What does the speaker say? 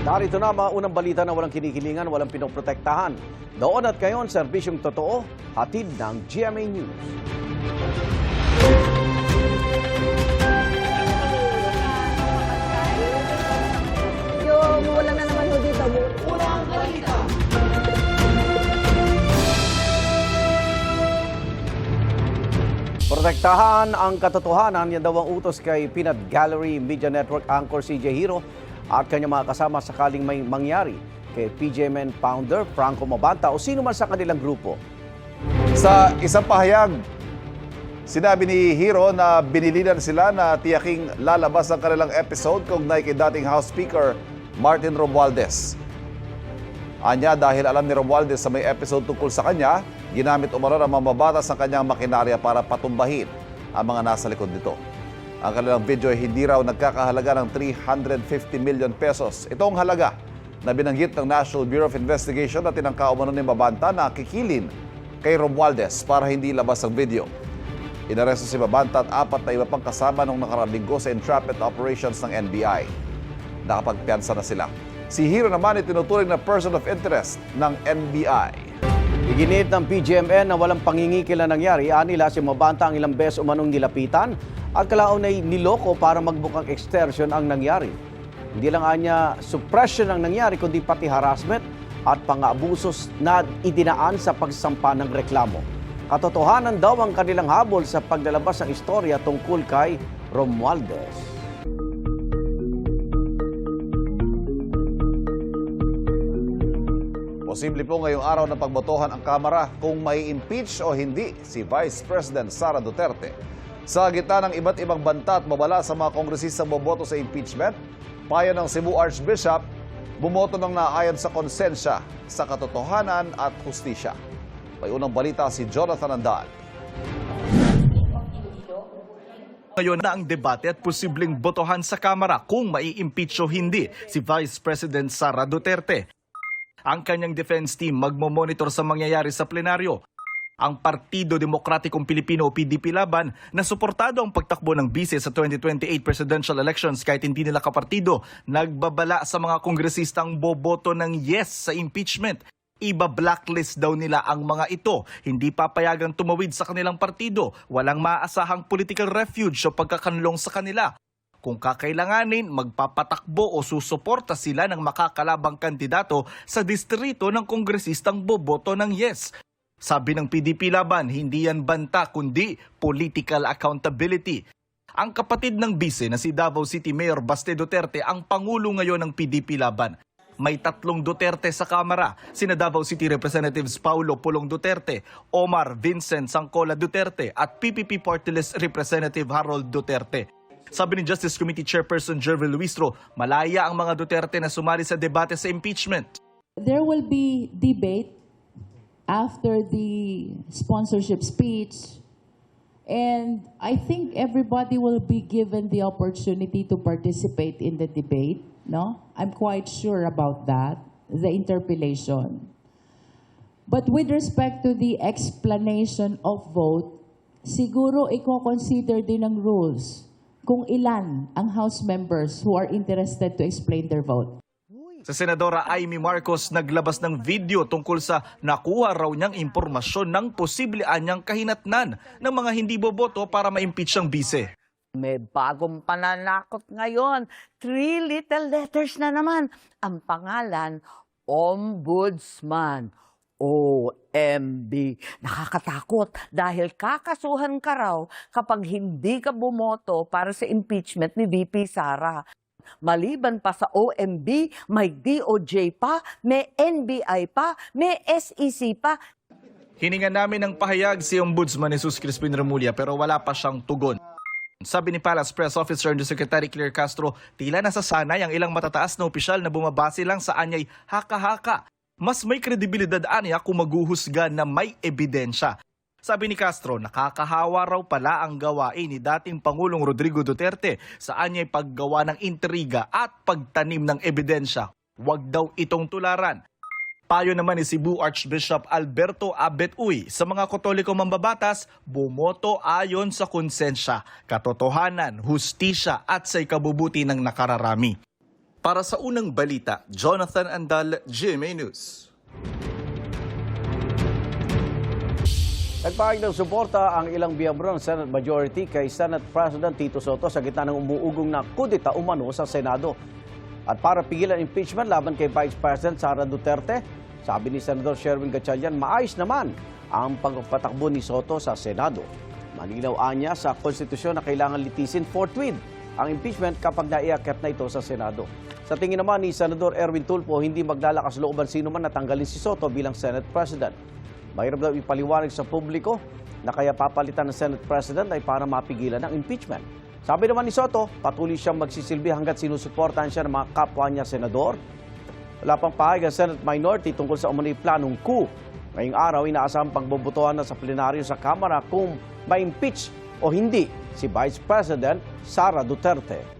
Narito na mga unang balita na walang kinikilingan, walang pinoprotektahan. Doon at ngayon, serbisyong totoo, hatid ng GMA News. Yung wala na naman ho dito. Unang balita. Protektahan ang katotohanan, yan daw ang utos kay Peanut Gallery Media Network anchor CJ Hiro at kanyang mga kasama sakaling may mangyari kay PGMN founder Franco Mabanta o sino man sa kanilang grupo. Sa isang pahayag, sinabi ni Hiro na binilinan sila na tiyaking lalabas ang kanilang episode kaugnay kay dating House Speaker Martin Romualdez. Anya, dahil alam ni Romualdez sa may episode tungkol sa kanya, ginamit umano ng mambabatas ang kanyang makinarya para patumbahin ang mga nasa likod nito. Ang kanilang video ay hindi raw nagkakahalaga ng 350 million pesos. Ito ang halaga na binanggit ng National Bureau of Investigation na tinangka umano ni Mabanta na kikilin kay Romualdez para hindi labas ang video. Inaresto si Mabanta at 4 na iba pang kasama nung nakaraang linggo sa entrapment operations ng NBI. Nakapagpiyansa na sila. Si Hiro naman ay tinuturing na person of interest ng NBI. Iginit ng PGMN na walang pangingikil na nangyari, anila si Mabanta ang ilang beses umanong nilapitan at kalaon ay niloko para magbukang extortion ang nangyari. Hindi lang anya suppression ang nangyari kundi pati harassment at pang-abusos na idinaan sa pagsampa ng reklamo. Katotohanan daw ang kanilang habol sa paglalabas ng istorya tungkol kay Romualdez. Posible po ngayong araw na pagbotohan ang Kamara kung may impeach o hindi si Vice President Sara Duterte. Sa gitna ng iba't ibang banta at babala sa mga kongresistang boboto sa impeachment, payo ng Cebu Archbishop, bumoto ng naayon sa konsensya sa katotohanan at hustisya. May unang balita si Jonathan Andal. Ngayon na ang debate at posibleng botohan sa Kamara kung mai-impeach o hindi si Vice President Sara Duterte. Ang kanyang defense team magmo-monitor sa mangyayari sa plenaryo. Ang Partido Demokratikong Pilipino o PDP laban na suportado ang pagtakbo ng bise sa 2028 presidential elections kahit hindi nila kapartido, nagbabala sa mga kongresistang boboto ng yes sa impeachment. Iba-blacklist daw nila ang mga ito. Hindi papayagang tumawid sa kanilang partido. Walang maaasahang political refuge o pagkakanlong sa kanila. Kung kakailanganin, magpapatakbo o susuporta sila ng makakalabang kandidato sa distrito ng kongresistang boboto ng yes. Sabi ng PDP laban, hindi yan banta kundi political accountability. Ang kapatid ng bise na si Davao City Mayor Baste Duterte ang pangulo ngayon ng PDP laban. May 3 Duterte sa Kamara, sina Davao City Representatives Paulo Pulong Duterte, Omar Vincent Sangcola Duterte at PPP Party List Representative Harold Duterte. Sabi ni Justice Committee Chairperson Jervil Luistro, malaya ang mga Duterte na sumali sa debate sa impeachment. There will be debate after the sponsorship speech, and I think everybody will be given the opportunity to participate in the debate. No, I'm quite sure about that, the interpellation. But with respect to the explanation of vote, siguro i-consider din ng rules kung ilan ang House members who are interested to explain their vote. Sa Senadora Amy Marcos, naglabas ng video tungkol sa nakuha raw niyang impormasyon ng posible anyang kahinatnan ng mga hindi boboto para ma-impeach ang bise. May bagong pananakot ngayon. 3 little letters na naman. Ang pangalan, Ombudsman. OMB. Nakakatakot dahil kakasuhan ka raw kapag hindi ka bumoto para sa impeachment ni VP Sara. Maliban pa sa OMB, may DOJ pa, may NBI pa, may SEC pa. Hiningan namin ng pahayag si Ombudsman Jesus Crispin Remulla pero wala pa siyang tugon. Sabi ni Palace Press Officer Secretary Claire Castro, tila nasasanay ang ilang matataas na opisyal na bumabase lang sa anyay haka-haka. Mas may kredibilidad aniya kung maghuhusga na may ebidensya. Sabi ni Castro, nakakahawa raw pala ang gawain ni dating Pangulong Rodrigo Duterte sa anyay paggawa ng intriga at pagtanim ng ebidensya. Huwag daw itong tularan. Payo naman ni Cebu Archbishop Alberto Abet Uy sa mga Katoliko mambabatas, bumoto ayon sa konsensya, katotohanan, hustisya at sa ikabubuti ng nakararami. Para sa unang balita, Jonathan Andal, GMA News. Nagpahayag ng suporta ang ilang miyembro ng Senate Majority kay Senate President Tito Soto sa gitna ng umuugong na kudeta umano sa Senado. At para pigilan impeachment laban kay Vice President Sara Duterte, sabi ni Senador Sherwin Gatchalian, maayos naman ang pagpatakbo ni Soto sa Senado. Malinaw anya sa konstitusyon na kailangan litisin forthwith ang impeachment kapag naiakyat na ito sa Senado. Sa tingin naman ni Senador Erwin Tulfo, hindi maglalakas looban sino man natanggalin si Soto bilang Senate President. Mahirap daw ipaliwanag sa publiko na kaya papalitan ng Senate President ay para mapigilan ang impeachment. Sabi naman ni Soto, patuloy siyang magsisilbi hanggat sinusuportahan siya ng mga kapwa niya senador. Wala pang pahayag ang Senate Minority tungkol sa umano'y planong coup. Ngayong araw, inaasahang pagbobotohan na sa plenaryo sa Kamara kung ma-impeach o hindi si Vice President Sara Duterte.